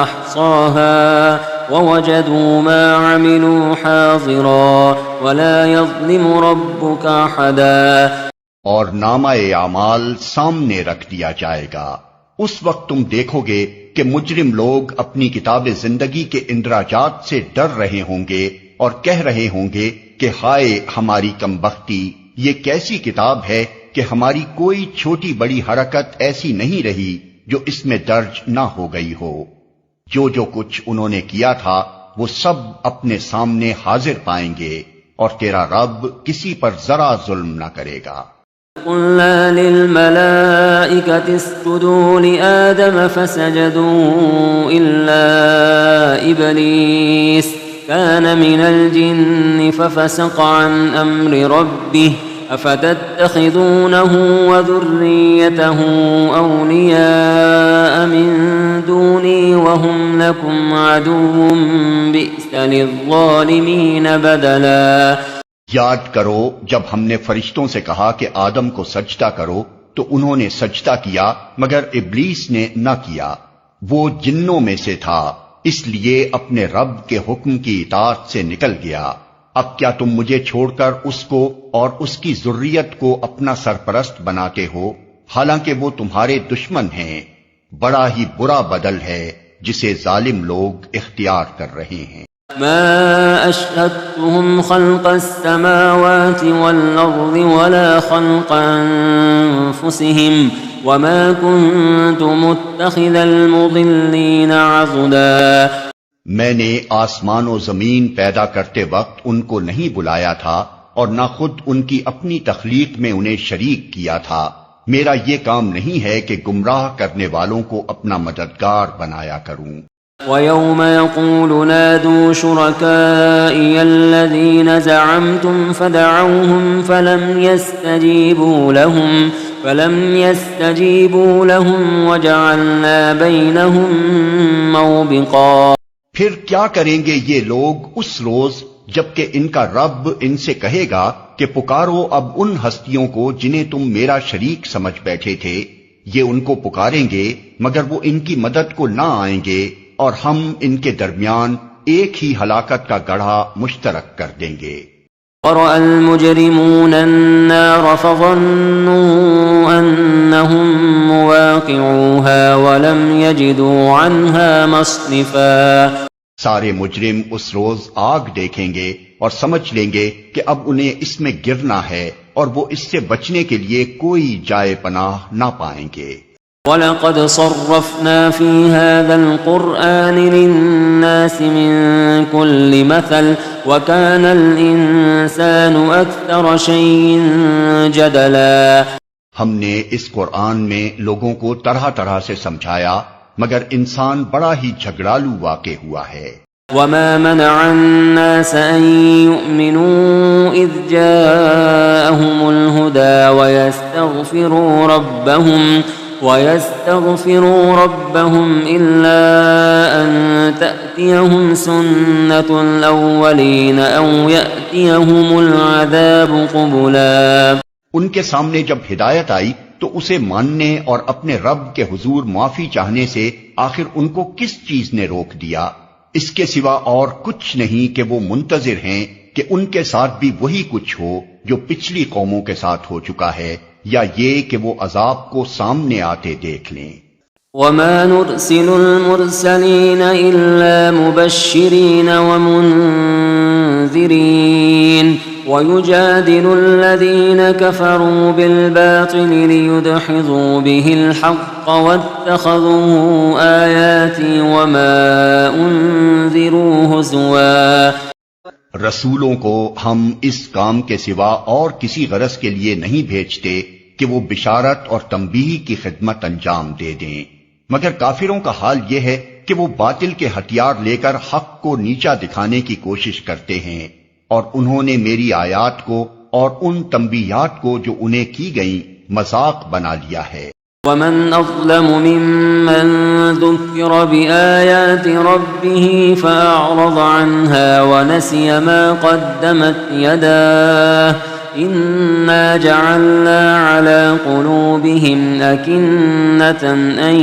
S3: أحصاها ووجدوا ما عملوا حاضرا ولا يظلم ربك أحدا۔
S2: اور نامہ اعمال سامنے رکھ دیا جائے گا، اس وقت تم دیکھو گے کہ مجرم لوگ اپنی کتاب زندگی کے اندراجات سے ڈر رہے ہوں گے اور کہہ رہے ہوں گے کہ ہائے ہماری کمبختی، یہ کیسی کتاب ہے کہ ہماری کوئی چھوٹی بڑی حرکت ایسی نہیں رہی جو اس میں درج نہ ہو گئی ہو۔ جو کچھ انہوں نے کیا تھا وہ سب اپنے سامنے حاضر پائیں گے، اور تیرا رب کسی پر ذرا ظلم نہ کرے گا۔
S3: قلنا للملائكة اسجدوا لآدم فسجدوا إلا إبليس كان من الجن ففسق عن أمر ربه أفتتخذونه وذريته أولياء من دوني وهم لكم عدو بئس للظالمين بدلا۔
S2: یاد کرو جب ہم نے فرشتوں سے کہا کہ آدم کو سجدہ کرو تو انہوں نے سجدہ کیا مگر ابلیس نے نہ کیا، وہ جنوں میں سے تھا، اس لیے اپنے رب کے حکم کی اطاعت سے نکل گیا۔ اب کیا تم مجھے چھوڑ کر اس کو اور اس کی ذریت کو اپنا سرپرست بناتے ہو، حالانکہ وہ تمہارے دشمن ہیں؟ بڑا ہی برا بدل ہے جسے ظالم لوگ اختیار کر رہے ہیں۔
S3: ما أشهدتهم خلق السماوات والأرض ولا خلق أنفسهم وما كنت متخذ المضلين عضدا۔
S2: میں نے آسمان و زمین پیدا کرتے وقت ان کو نہیں بلایا تھا اور نہ خود ان کی اپنی تخلیق میں انہیں شریک کیا تھا۔ میرا یہ کام نہیں ہے کہ گمراہ کرنے والوں کو اپنا مددگار بنایا کروں۔
S3: وَيَوْمَ يَقُولُ نَادُوا شُرَكَائِيَ الَّذِينَ زَعَمْتُمْ فَدَعَوْهُمْ فَلَمْ يَسْتَجِيبُوا لَهُمْ وَجَعَلْنَا بَيْنَهُمْ مَوْبِقًا۔
S2: پھر کیا کریں گے یہ لوگ اس روز جبکہ ان کا رب ان سے کہے گا کہ پکارو اب ان ہستیوں کو جنہیں تم میرا شریک سمجھ بیٹھے تھے۔ یہ ان کو پکاریں گے مگر وہ ان کی مدد کو نہ آئیں گے، اور ہم ان کے درمیان ایک ہی ہلاکت کا گڑھا مشترک کر دیں گے۔
S3: وَرَأَى الْمُجْرِمُونَ النَّارَ فَظَنُّوا أَنَّهُمْ مُوَاقِعُوهَا وَلَمْ يَجِدُوا عَنْهَا مَصْرِفًا۔
S2: سارے مجرم اس روز آگ دیکھیں گے اور سمجھ لیں گے کہ اب انہیں اس میں گرنا ہے، اور وہ اس سے بچنے کے لیے کوئی جائے پناہ نہ پائیں گے۔
S3: وَلَقَدْ صَرَّفْنَا فِي هَذَا الْقُرْآنِ لِلنَّاسِ مِنْ كُلِّ مَثَلٍ وَكَانَ الْإِنسَانُ أَكْثَرَ شَيْءٍ جَدَلًا۔
S2: ہم نے اس قرآن میں لوگوں کو طرح طرح سے سمجھایا مگر انسان بڑا ہی جھگڑالو واقع ہوا ہے۔
S3: وَمَا مَنَعَ النَّاسَ أَن يُؤْمِنُوا إِذْ جَاءَهُمُ الْهُدَى وَيَسْتَغْفِرُوا رَبَّهُمْ إِلَّا أَن تَأْتِيَهُمْ سُنَّةُ الْأَوَّلِينَ أَوْ يَأْتِيَهُمُ الْعَذَابُ قُبُلًا۔
S2: ان کے سامنے جب ہدایت آئی تو اسے ماننے اور اپنے رب کے حضور معافی چاہنے سے آخر ان کو کس چیز نے روک دیا؟ اس کے سوا اور کچھ نہیں کہ وہ منتظر ہیں کہ ان کے ساتھ بھی وہی کچھ ہو جو پچھلی قوموں کے ساتھ ہو چکا ہے، یا یہ کہ وہ عذاب کو سامنے آتے دیکھ لیں۔
S3: وَمَا نُرْسِلُ الْمُرْسَلِينَ إِلَّا مُبَشِّرِينَ وَمُنذِرِينَ وَيُجَادِلُ الَّذِينَ كَفَرُوا بِالْبَاطِلِ لِيُدْحِضُوا بِهِ الْحَقَّ وَاتَّخَذُوا آيَاتِي وَمَا أُنذِرُوا هُزُوًا۔
S2: رسولوں کو ہم اس کام کے سوا اور کسی غرض کے لیے نہیں بھیجتے کہ وہ بشارت اور تنبیہ کی خدمت انجام دے دیں، مگر کافروں کا حال یہ ہے کہ وہ باطل کے ہتھیار لے کر حق کو نیچا دکھانے کی کوشش کرتے ہیں، اور انہوں نے میری آیات کو اور ان تنبیہات کو جو انہیں کی گئیں مذاق بنا لیا ہے۔
S3: ومن أظلم ممن ذكر بآيات ربه فأعرض عنها ونسي ما قدمت يداه إنا جعلنا على قلوبهم أكنة أن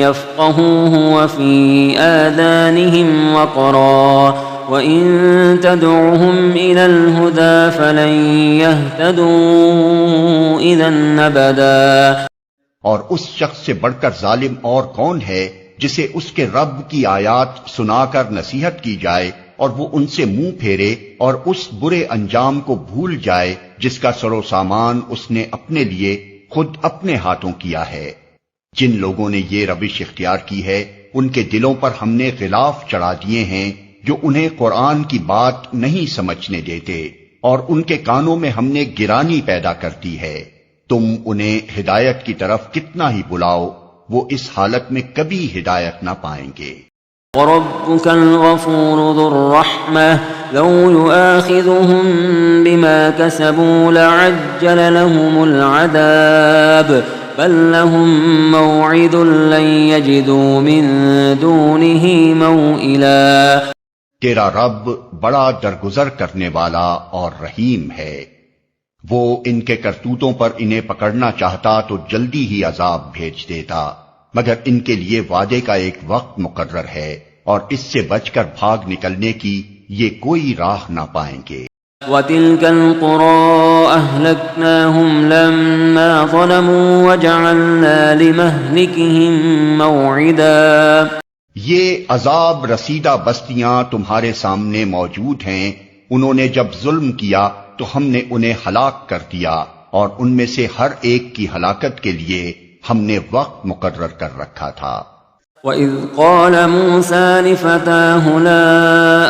S3: يفقهوه وفي آذانهم وقرا وإن تدعهم إلى الهدى فلن يهتدوا إذا أبدا۔
S2: اور اس شخص سے بڑھ کر ظالم اور کون ہے جسے اس کے رب کی آیات سنا کر نصیحت کی جائے اور وہ ان سے منہ پھیرے اور اس برے انجام کو بھول جائے جس کا سر و سامان اس نے اپنے لیے خود اپنے ہاتھوں کیا ہے۔ جن لوگوں نے یہ روش اختیار کی ہے ان کے دلوں پر ہم نے غلاف چڑھا دیے ہیں جو انہیں قرآن کی بات نہیں سمجھنے دیتے، اور ان کے کانوں میں ہم نے گرانی پیدا کر دی ہے۔ تم انہیں ہدایت کی طرف کتنا ہی بلاؤ، وہ اس حالت میں کبھی ہدایت نہ پائیں گے۔
S3: وَرَبُّكَ الْغَفُورُ ذُو الرَّحْمَةِ لَوْ يُؤَاخِذُهُم بِمَا كَسَبُوا لَعَجَّلَ لَهُمُ الْعَذَابَ بَل لَّهُم مَّوْعِدٌ لَّن يَجِدُوا مِن دُونِهِ مَوْئِلًا۔
S2: تیرا رب بڑا درگزر کرنے والا اور رحیم ہے، وہ ان کے کرتوتوں پر انہیں پکڑنا چاہتا تو جلدی ہی عذاب بھیج دیتا، مگر ان کے لیے وعدے کا ایک وقت مقرر ہے اور اس سے بچ کر بھاگ نکلنے کی یہ کوئی راہ نہ پائیں گے۔
S3: وَتِلْكَ الْقُرَىٰ أَهْلَكْنَاهُمْ لَمَّا ظَلَمُوا وَجَعَلْنَا لِمَهْلِكِهِم مَّوْعِدًا۔
S2: یہ عذاب رسیدہ بستیاں تمہارے سامنے موجود ہیں، انہوں نے جب ظلم کیا تو ہم نے انہیں ہلاک کر دیا، اور ان میں سے ہر ایک کی ہلاکت کے لیے ہم نے وقت مقرر کر رکھا تھا۔
S3: وَإِذْ قَالَ مُوسَىٰ لِفَتَاهُ لَا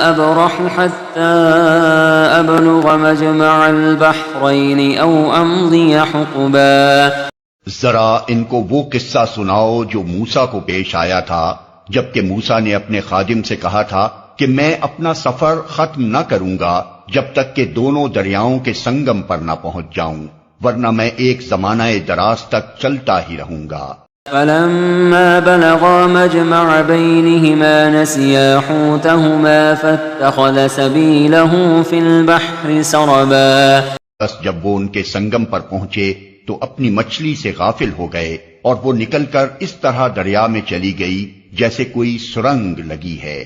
S3: أَبْرَحُ حَتَّىٰ أَبْلُغَ مَجْمَعَ الْبَحْرَيْنِ أَوْ أَمْضِيَ حُقُبًا۔
S2: ذرا ان کو وہ قصہ سناؤ جو موسیٰ کو پیش آیا تھا جبکہ موسیٰ نے اپنے خادم سے کہا تھا کہ میں اپنا سفر ختم نہ کروں گا جب تک کہ دونوں دریاؤں کے سنگم پر نہ پہنچ جاؤں، ورنہ میں ایک زمانہ دراز تک چلتا ہی رہوں گا۔
S3: فَلَمَّا بَلَغَا مَجْمَعَ بَيْنِهِمَا نَسِيَا حُوتَهُمَا فَاتَّخَذَ سَبِيلَهُ فِي الْبَحْرِ سَرَبًا۔
S2: بس جب وہ ان کے سنگم پر پہنچے تو اپنی مچھلی سے غافل ہو گئے، اور وہ نکل کر اس طرح دریا میں چلی گئی جیسے کوئی سرنگ لگی ہے۔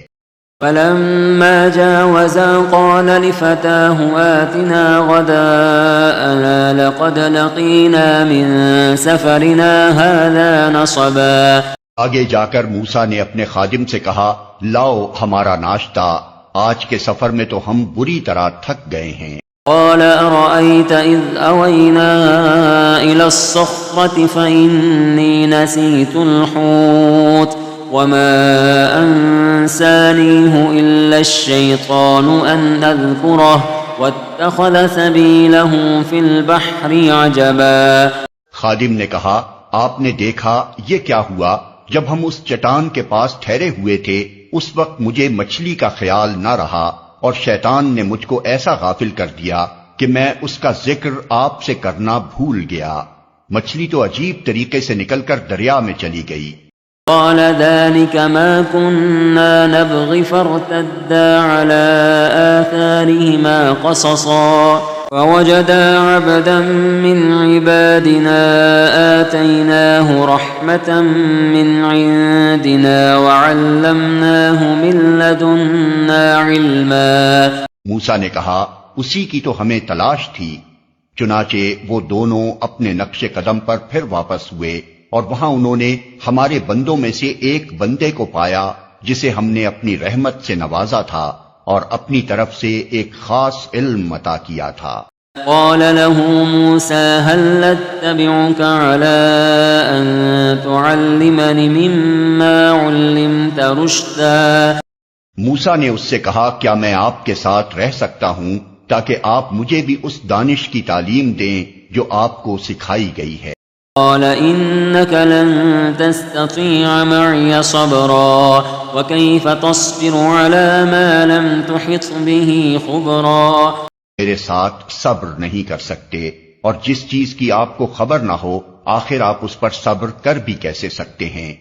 S3: فَلَمَّا جَاوَزَا قَالَ لِفَتَاهُ آتِنَا غَدَاءَنَا لَقَدْ لَقِينَا مِن سَفَرِنَا هَٰذَا نَصَبًا۔
S2: آگے جا کر موسیٰ نے اپنے خادم سے کہا، لاؤ ہمارا ناشتہ، آج کے سفر میں تو ہم بری طرح تھک گئے ہیں۔
S3: قال أرأيت إذ أوينا إلى الصخرة فإني نسيت الحوت وما أنسانيه إلا الشيطان أن أذكره واتخذ سبيله في البحر عجبا۔
S2: خادم نے کہا، آپ نے دیکھا یہ کیا ہوا؟ جب ہم اس چٹان کے پاس ٹھہرے ہوئے تھے اس وقت مجھے مچھلی کا خیال نہ رہا، اور شیطان نے مجھ کو ایسا غافل کر دیا کہ میں اس کا ذکر آپ سے کرنا بھول گیا۔ مچھلی تو عجیب طریقے سے نکل کر دریا میں چلی گئی۔
S3: قال ذلك ما كنا نبغي فارتدا على آثارهما قصصا فوجدا عبدا من عبادنا آتيناه رحمة من عندنا وعلمناه من لدنا علما۔
S2: موسیٰ نے کہا، اسی کی تو ہمیں تلاش تھی۔ چنانچہ وہ دونوں اپنے نقش قدم پر پھر واپس ہوئے، اور وہاں انہوں نے ہمارے بندوں میں سے ایک بندے کو پایا جسے ہم نے اپنی رحمت سے نوازا تھا اور اپنی طرف سے ایک خاص علم عطا کیا تھا۔
S3: قال له موسى هل اتبعك على أن تعلمني مما علمت رشدا
S2: موسیٰ نے اس سے کہا کیا میں آپ کے ساتھ رہ سکتا ہوں تاکہ آپ مجھے بھی اس دانش کی تعلیم دیں جو آپ کو سکھائی گئی ہے؟
S3: قال إنك لن تستطيع معي صبرا وكيف تصبر على ما لم تحط به خبرا.
S2: میرے ساتھ صبر نہیں کر سکتے، اور جس چیز کی آپ کو خبر نہ ہو آخر آپ اس پر صبر کر بھی کیسے سکتے ہیں؟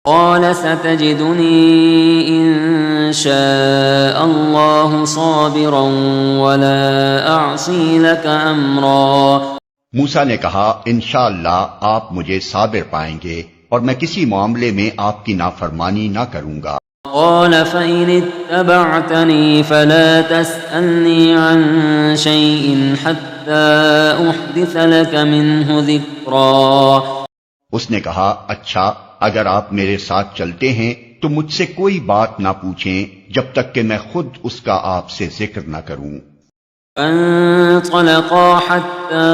S3: قال ستجدني إن شاء الله صابرا ولا أعصي لك أمرا.
S2: موسیٰ نے کہا انشاءاللہ آپ مجھے صابر پائیں گے اور میں کسی معاملے میں آپ کی نافرمانی نہ کروں گا.
S3: قال فإن اتبعتني فلا تسألني عن شيء حتى أحدث لك منه ذكرا.
S2: اس نے کہا اچھا اگر آپ میرے ساتھ چلتے ہیں تو مجھ سے کوئی بات نہ پوچھیں جب تک کہ میں خود اس کا آپ سے ذکر نہ کروں.
S3: فانطلقا حتى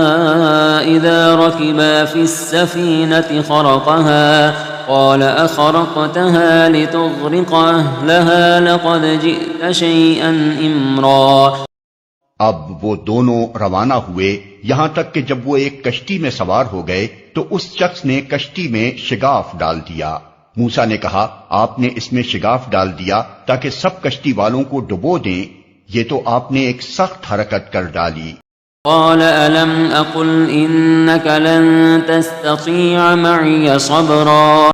S3: إذا ركبا في السفينة خرقها قال أخرقتها لتغرق أهلها لقد جئت شيئا إمرا.
S2: اب وہ دونوں روانہ ہوئے یہاں تک کہ جب وہ ایک کشتی میں سوار ہو گئے تو اس شخص نے کشتی میں شگاف ڈال دیا. موسیٰ نے کہا آپ نے اس میں شگاف ڈال دیا تاکہ سب کشتی والوں کو ڈبو دیں، یہ تو آپ نے ایک سخت حرکت کر ڈالی.
S3: قال ألم أقل إنك لن تستطيع معي صبرا.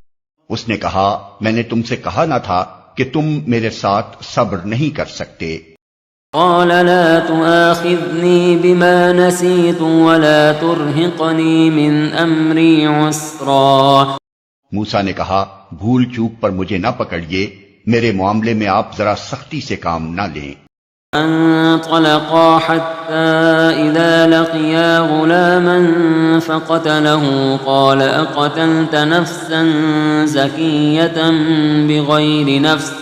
S2: اس نے کہا میں نے تم سے کہا نہ تھا کہ تم میرے ساتھ صبر نہیں کر سکتے.
S3: قال لا تؤاخذني بما نسيت ولا ترهقني من أمري عسرا.
S2: موسیٰ نے کہا بھول چوک پر مجھے نہ پکڑیے، میرے معاملے میں آپ ذرا سختی سے کام نہ لیں.
S3: انطلقا حتى إذا لقيا غلاما فقتله قال أقتلت نفسا زكية بغير نفس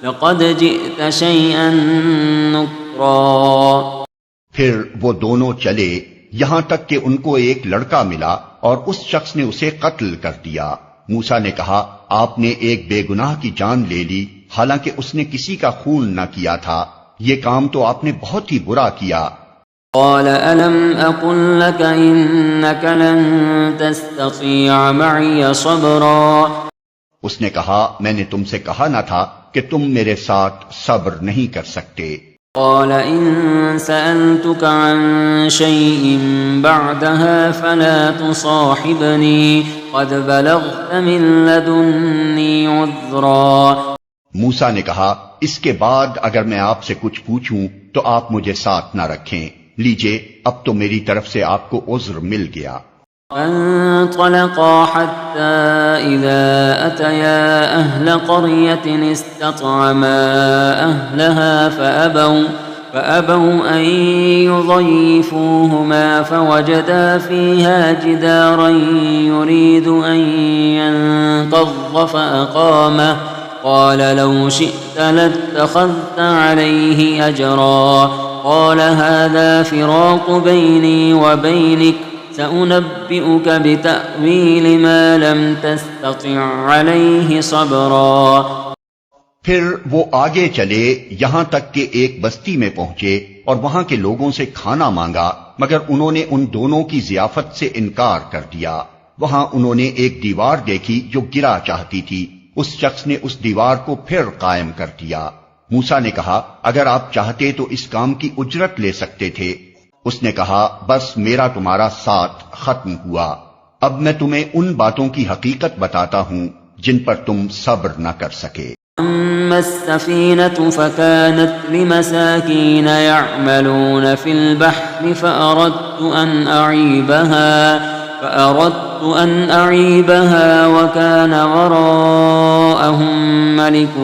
S3: لقد جئت شيئا نكرا.
S2: پھر وہ دونوں چلے یہاں تک کہ ان کو ایک لڑکا ملا اور اس شخص نے اسے قتل کر دیا. موسیٰ نے کہا آپ نے ایک بے گناہ کی جان لے لی حالانکہ اس نے کسی کا خون نہ کیا تھا، یہ کام تو آپ نے بہت ہی برا کیا.
S3: قال ألم أقل لك إنك لن تستطيع معي صبرا.
S2: اس نے کہا میں نے تم سے کہا نہ تھا کہ تم میرے ساتھ صبر نہیں کر سکتے.
S3: قال إن سألتك عن شيء بعدها فلا تصاحبني قد بلغت من لدني عذرا.
S2: موسیٰ نے کہا اس کے بعد اگر میں آپ سے کچھ پوچھوں تو آپ مجھے ساتھ نہ رکھیں، لیجئے اب تو میری طرف سے آپ کو عذر مل گیا.
S3: فانطلقا حتى إذا أتيا أهل قرية استطعما أهلها فأبوا أن يضيفوهما فوجدا فيها جدارا يريد أن ينقض فأقامه قال لو شئت لاتخذت عليه أجرا. قال هذا فراق بيني وبينك سأنبئك بتأويل ما لم تستطع عليه صبرا.
S2: پھر وہ آگے چلے یہاں تک کہ ایک بستی میں پہنچے اور وہاں کے لوگوں سے کھانا مانگا مگر انہوں نے ان دونوں کی ضیافت سے انکار کر دیا. وہاں انہوں نے ایک دیوار دیکھی جو گرا چاہتی تھی، اس شخص نے اس دیوار کو پھر قائم کر دیا. موسیٰ نے کہا اگر آپ چاہتے تو اس کام کی اجرت لے سکتے تھے. اس نے کہا بس میرا تمہارا ساتھ ختم ہوا، اب میں تمہیں ان باتوں کی حقیقت بتاتا ہوں جن پر تم صبر نہ کر سکے.
S3: أما السفينة فكانت لمساكين يعملون في البحر فأردت أن أعيبها وكان وراءهم ملك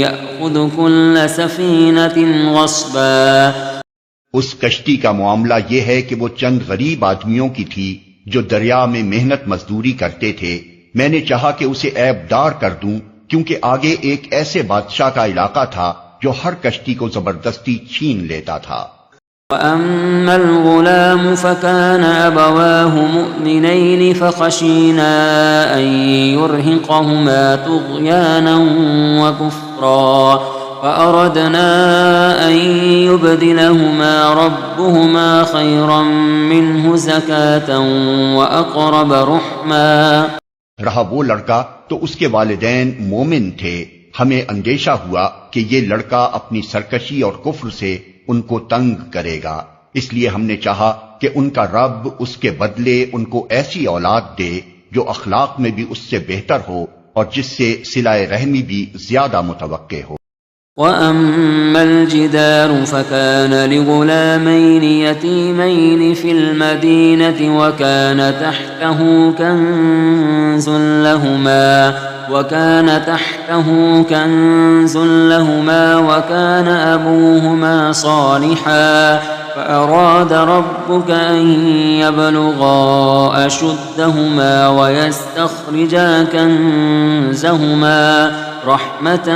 S3: يأخذ كل سفينة غصبا.
S2: اس کشتی کا معاملہ یہ ہے کہ وہ چند غریب آدمیوں کی تھی جو دریا میں محنت مزدوری کرتے تھے. میں نے چاہا کہ اسے عیب دار کر دوں کیونکہ آگے ایک ایسے بادشاہ کا علاقہ تھا جو ہر کشتی کو زبردستی چھین لیتا تھا.
S3: وَأَمَّا الْغُلَامُ فَكَانَ أَبَوَاهُ مُؤْمِنَيْنِ فَخَشِينَا أَن يُرْهِقَهُمَا طُغْيَانًا وَكُفْرًا فأردنا أن يبدلهما ربهما خيرا منه زكاة وأقرب رحما۔
S2: رہا وہ لڑکا تو اس کے والدین مومن تھے، ہمیں اندیشہ ہوا کہ یہ لڑکا اپنی سرکشی اور کفر سے ان کو تنگ کرے گا، اس لیے ہم نے چاہا کہ ان کا رب اس کے بدلے ان کو ایسی اولاد دے جو اخلاق میں بھی اس سے بہتر ہو اور جس سے صلہ رحمی بھی زیادہ متوقع ہو۔
S3: وَأَمَّا الْجِدَارُ فَكَانَ لِغُلَامَيْنِ يَتِيمَيْنِ فِي الْمَدِينَةِ وَكَانَ تَحْتَهُ كَنْزٌ لَهُمَا وَكَانَ أَبُوهُمَا صَالِحًا فَأَرَادَ رَبُّكَ أَنْ يَبْلُغَا أَشُدَّهُمَا وَيَسْتَخْرِجَا كَنْزَهُمَا رحمة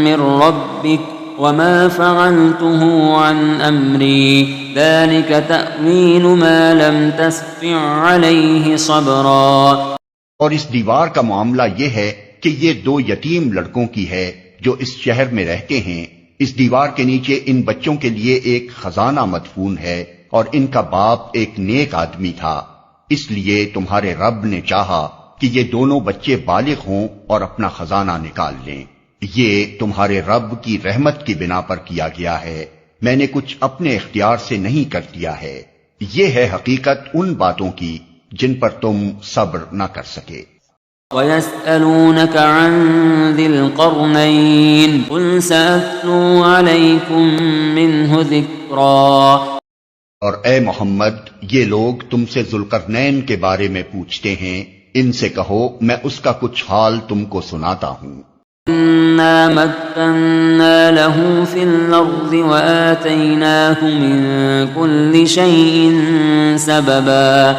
S3: من ربك وما فعلته عن أمري ذلك تأويل ما لم تستطع عليه صبرا۔
S2: اور اس دیوار کا معاملہ یہ ہے کہ یہ دو یتیم لڑکوں کی ہے جو اس شہر میں رہتے ہیں۔ اس دیوار کے نیچے ان بچوں کے لیے ایک خزانہ مدفون ہے اور ان کا باپ ایک نیک آدمی تھا، اس لیے تمہارے رب نے چاہا کہ یہ دونوں بچے بالغ ہوں اور اپنا خزانہ نکال لیں۔ یہ تمہارے رب کی رحمت کی بنا پر کیا گیا ہے، میں نے کچھ اپنے اختیار سے نہیں کر دیا ہے۔ یہ ہے حقیقت ان باتوں کی جن پر تم صبر نہ کر سکے۔
S3: وَيَسْأَلُونَكَ عَنْ ذِي الْقَرْنَيْنِ قُلْ سَأَتْلُو عَلَيْكُمْ مِنْهُ ذِكْرًا۔
S2: اور اے محمد، یہ لوگ تم سے ذوالقرنین کے بارے میں پوچھتے ہیں، ان سے کہو میں اس کا کچھ حال تم کو سناتا ہوں۔
S3: إِنَّا مَكَّنَّا لَهُ فِي الْأَرْضِ وَآتَيْنَاهُ مِن كُلِّ شَيْءٍ سَبَبًا۔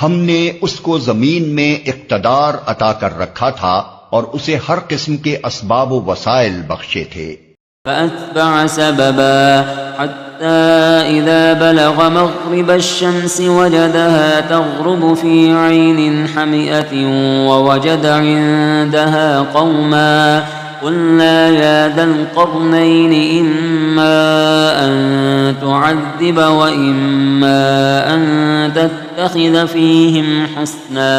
S2: ہم نے اس کو زمین میں اقتدار عطا کر رکھا تھا اور اسے ہر قسم کے اسباب و وسائل بخشے تھے۔
S3: فأتبع سببا حتى إذا بلغ مغرب الشمس وجدها تغرب في عين حمئة ووجد عندها قوما قلنا يا ذا القرنين إما أن تعذب وإما أن تتخذ فيهم حسنا۔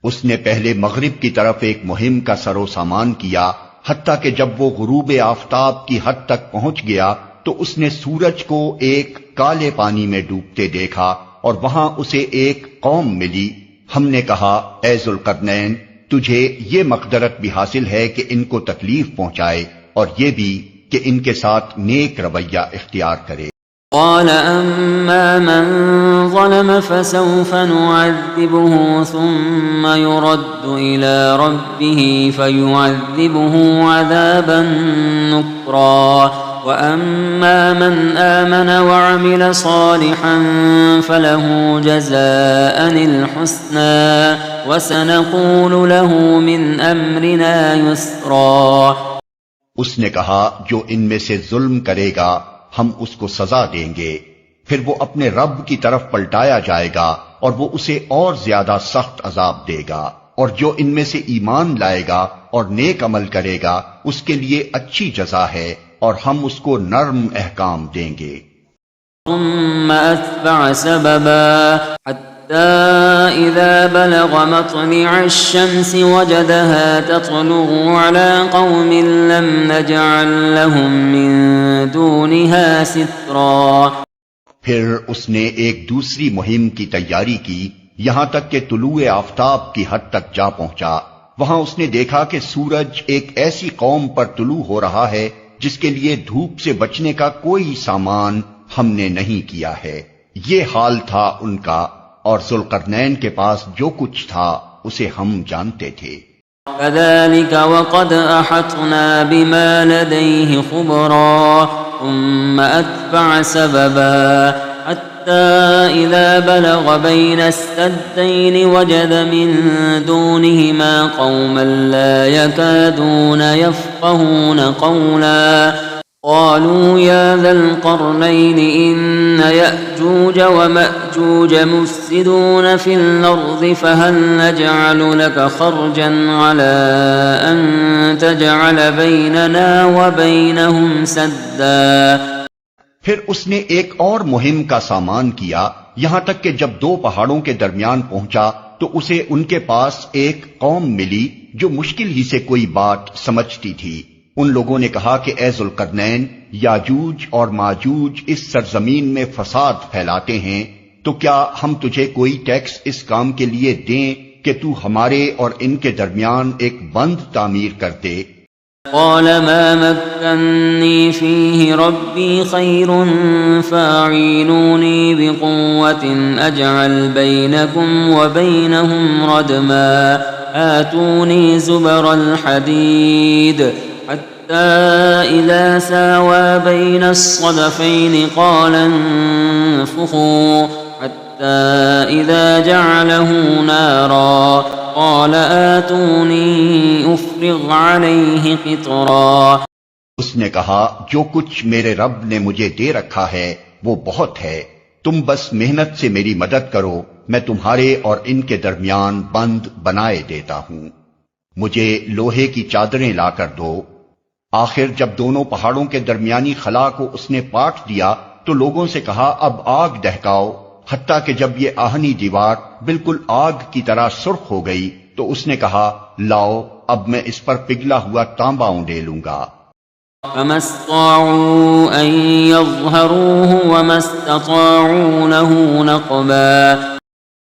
S2: اس نے پہلے مغرب کی طرف ایک مہم کا سر و سامان کیا، حتیٰ کہ جب وہ غروب آفتاب کی حد تک پہنچ گیا تو اس نے سورج کو ایک کالے پانی میں ڈوبتے دیکھا اور وہاں اسے ایک قوم ملی۔ ہم نے کہا اے ذوالقرنین، تجھے یہ مقدرت بھی حاصل ہے کہ ان کو تکلیف پہنچائے اور یہ بھی کہ ان کے ساتھ نیک رویہ اختیار کرے۔
S3: قال أما من ظلم فسوف نعذبه ثم يرد إلى ربه فيعذبه عذابا نكرا وأما من آمن وعمل صالحا فله جزاء الحسنى وسنقول له من أمرنا يسرا۔
S2: اس نے کہا جو ان میں سے ظلم کرے گا ہم اس کو سزا دیں گے، پھر وہ اپنے رب کی طرف پلٹایا جائے گا اور وہ اسے اور زیادہ سخت عذاب دے گا، اور جو ان میں سے ایمان لائے گا اور نیک عمل کرے گا اس کے لیے اچھی جزا ہے اور ہم اس کو نرم احکام دیں گے۔
S3: ثم أتبع سببا حتى إذا بلغ مطلع الشمس وجدها تطلع على قوم لم نجعل لهم من دونها سترا۔
S2: پھر اس نے ایک دوسری مہم کی تیاری کی، یہاں تک کہ طلوع آفتاب کی حد تک جا پہنچا۔ وہاں اس نے دیکھا کہ سورج ایک ایسی قوم پر طلوع ہو رہا ہے جس کے لیے دھوپ سے بچنے کا کوئی سامان ہم نے نہیں کیا ہے۔ یہ حال تھا ان کا، اور ذوالقرنین کے پاس جو کچھ تھا اسے ہم جانتے تھے۔
S3: كذلك وقد أحطنا بما لديه خبرا ثم أتبع سببا حتى إذا بلغ بين السدين وجد من دونهما قوما لا يكادون يفقهون قولا قالوا يا ذا القرنين إن يأجوج ومأجوج ويأجوج مفسدون في الأرض فهل نجعل لك خرجا على أن تجعل بيننا وبينهم سدا.
S2: پھر اس نے ایک اور مہم کا سامان کیا، یہاں تک کہ جب دو پہاڑوں کے درمیان پہنچا تو اسے ان کے پاس ایک قوم ملی جو مشکل ہی سے کوئی بات سمجھتی تھی۔ ان لوگوں نے کہا کہ اے ذوالقرنین، یاجوج اور ماجوج اس سرزمین میں فساد پھیلاتے ہیں، تو کیا ہم تجھے کوئی ٹیکس اس کام کے لیے دیں کہ تو ہمارے اور ان کے درمیان ایک بند تعمیر کر دے؟
S3: قال ما مكنني فيه ربي خير فاعينوني بقوة أجعل بينكم وبينهم ردما آتوني زبر الحديد حتى إذا ساوى بين الصدفين قال انفخوا حتى إذا جعله نارا قال آتوني أفرغ عليه قطرا.
S2: اس نے کہا جو کچھ میرے رب نے مجھے دے رکھا ہے وہ بہت ہے، تم بس محنت سے میری مدد کرو، میں تمہارے اور ان کے درمیان بند بنائے دیتا ہوں، مجھے لوہے کی چادریں لا کر دو۔ آخر جب دونوں پہاڑوں کے درمیانی خلا کو اس نے پاٹ دیا تو لوگوں سے کہا اب آگ دہکاؤ، حتیٰ کہ جب یہ آہنی دیوار بالکل آگ کی طرح سرخ ہو گئی تو اس نے کہا لاؤ اب میں اس پر پگھلا ہوا تانبا اونڈیلوں گا۔
S3: فما استطاعوا أن يظهروه وما استطاعوا له نقبا.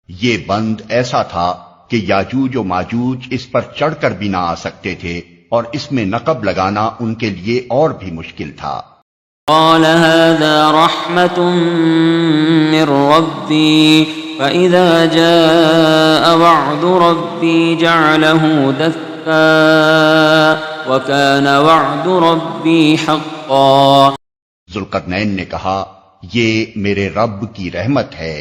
S2: یہ بند ایسا تھا کہ یاجوج و ماجوج اس پر چڑھ کر بھی نہ آ سکتے تھے اور اس میں نقب لگانا ان کے لیے اور بھی مشکل تھا۔
S3: قال هذا رحمة من ربي فإذا جاء وعد ربي جعله دكا وكان وعد ربي حقا.
S2: ذوالقرنین نے کہا یہ میرے رب کی رحمت ہے،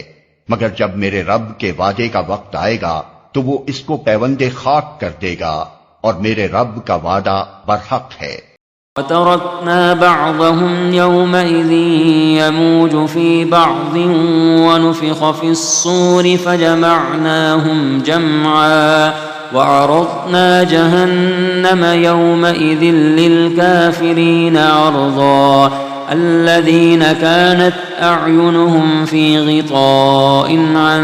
S2: مگر جب میرے رب کے وعدے کا وقت آئے گا تو وہ اس کو پیوند خاک کر دے گا، اور میرے رب کا وعدہ برحق ہے۔
S3: وَتَرَكْنَا بَعْضَهُمْ يَوْمَئِذٍ يَمُوجُ فِي بَعْضٍ وَنُفِخَ فِي الصُّورِ فَجَمَعْنَاهُمْ جَمْعًا وَعَرَضْنَا جَهَنَّمَ يَوْمَئِذٍ لِلْكَافِرِينَ عَرْضًا الَّذِينَ كَانَتْ أَعْيُنُهُمْ فِي غِطَاءٍ عَنْ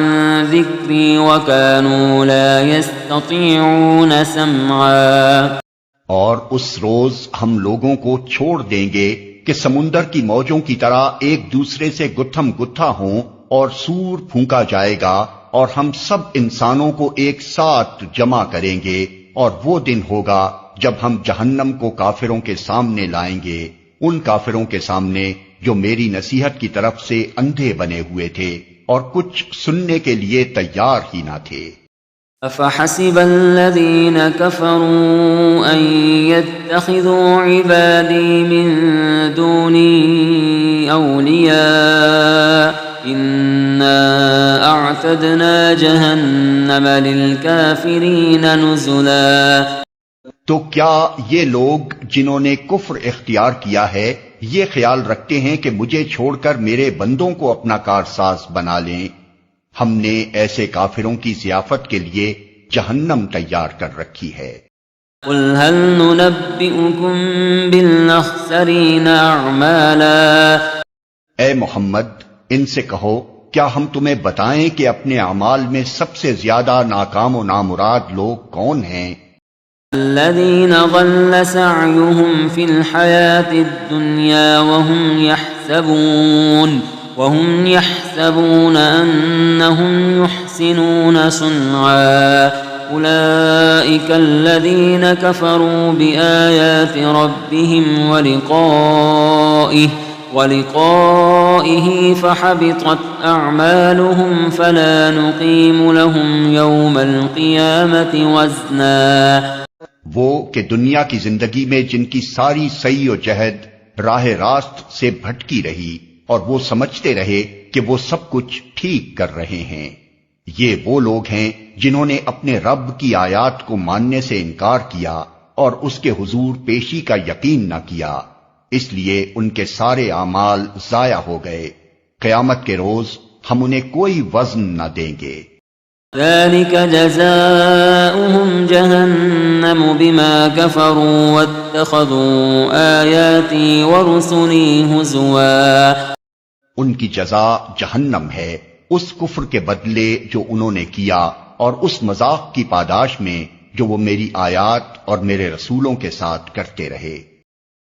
S3: ذِكْرِي وَكَانُوا لَا يَسْتَطِيعُونَ سَمْعًا.
S2: اور اس روز ہم لوگوں کو چھوڑ دیں گے کہ سمندر کی موجوں کی طرح ایک دوسرے سے گتھم گتھا ہوں، اور سور پھونکا جائے گا اور ہم سب انسانوں کو ایک ساتھ جمع کریں گے، اور وہ دن ہوگا جب ہم جہنم کو کافروں کے سامنے لائیں گے، ان کافروں کے سامنے جو میری نصیحت کی طرف سے اندھے بنے ہوئے تھے اور کچھ سننے کے لیے تیار ہی نہ تھے۔
S3: أفحسب الذين كفروا أن يتخذوا عبادي من دوني أولياء إنا أعتدنا جهنم للكافرين نزلا.
S2: تو کیا یہ لوگ جنہوں نے کفر اختیار کیا ہے یہ خیال رکھتے ہیں کہ مجھے چھوڑ کر میرے بندوں کو اپنا کارساز بنا لیں؟ ہم نے ایسے کافروں کی ضیافت کے لیے جہنم تیار کر رکھی ہے۔
S3: قل هل ننبئكم بالأخسرين أعمالا.
S2: اے محمد ان سے کہو کیا ہم تمہیں بتائیں کہ اپنے اعمال میں سب سے زیادہ ناکام و نامراد لوگ کون ہیں؟
S3: الذين ضل سعيهم في الحياة الدنيا وهم يحسبون أنهم يحسنون صنعا. أولئك الذين كفروا بآيات ربهم ولقائه فحبطت أعمالهم فلا نقيم لهم يوم القيامة وزنا.
S2: وہ کہ دنیا کی زندگی میں جن کی ساری سعی و جہد راہ راست سے بھٹکی رہی اور وہ سمجھتے رہے کہ وہ سب کچھ ٹھیک کر رہے ہیں، یہ وہ لوگ ہیں جنہوں نے اپنے رب کی آیات کو ماننے سے انکار کیا اور اس کے حضور پیشی کا یقین نہ کیا، اس لیے ان کے سارے اعمال ضائع ہو گئے۔ قیامت کے روز ہم انہیں کوئی وزن نہ دیں گے۔
S3: ذلك جزاؤهم جهنم بما كفروا واتخذوا آياتي ورسلي هزوا۔
S2: ان کی جزا جہنم ہے اس کفر کے بدلے جو انہوں نے کیا اور اس مذاق کی پاداش میں جو وہ میری آیات اور میرے رسولوں کے ساتھ کرتے رہے۔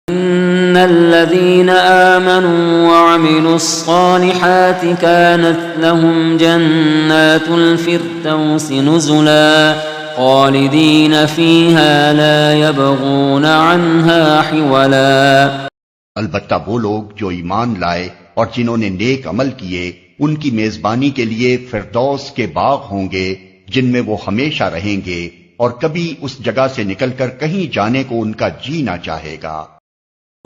S3: ان الذين آمنوا وعملوا الصالحات كانت لهم جنات الفردوس نزلا خالدين فيها لا يبغون عنها حولا۔
S2: البتہ وہ لوگ جو ایمان لائے اور جنہوں نے نیک عمل کیے ان کی میزبانی کے لیے فردوس کے باغ ہوں گے جن میں وہ ہمیشہ رہیں گے اور کبھی اس جگہ سے نکل کر کہیں جانے کو ان کا جی نہ چاہے گا۔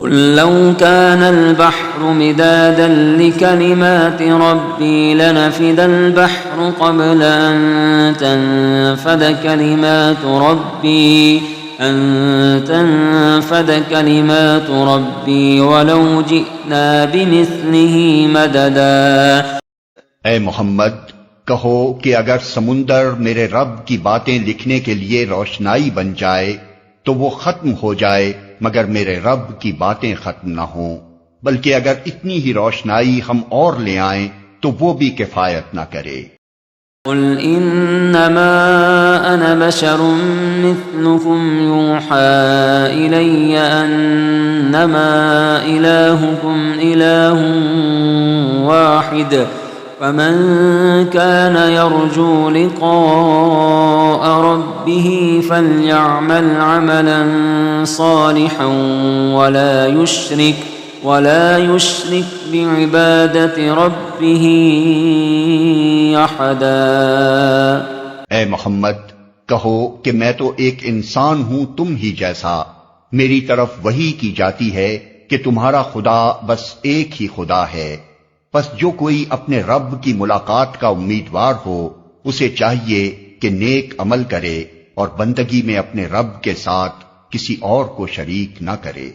S3: قل لو كان البحر مدادا لكلمات ربي لنفد البحر قبل أن تنفد كلمات ربي ولو جئنا بمثله مددا۔
S2: اے محمد کہو کہ اگر سمندر میرے رب کی باتیں لکھنے کے لیے روشنائی بن جائے تو وہ ختم ہو جائے مگر میرے رب کی باتیں ختم نہ ہوں، بلکہ اگر اتنی ہی روشنائی ہم اور لے آئیں تو وہ بھی کفایت نہ کرے۔
S3: قل انما انا بشر مثلكم يوحى الي انما الهكم اله واحد فمن كان يرجو لقاء ربه فليعمل عملا صالحا ولا يشرك بعبادة ربه أحدا۔
S2: اے محمد کہو کہ میں تو ایک انسان ہوں تم ہی جیسا، میری طرف وحی کی جاتی ہے کہ تمہارا خدا بس ایک ہی خدا ہے، پس جو کوئی اپنے رب کی ملاقات کا امیدوار ہو اسے چاہیے کہ نیک عمل کرے اور بندگی میں اپنے رب کے ساتھ کسی اور کو شریک نہ کرے۔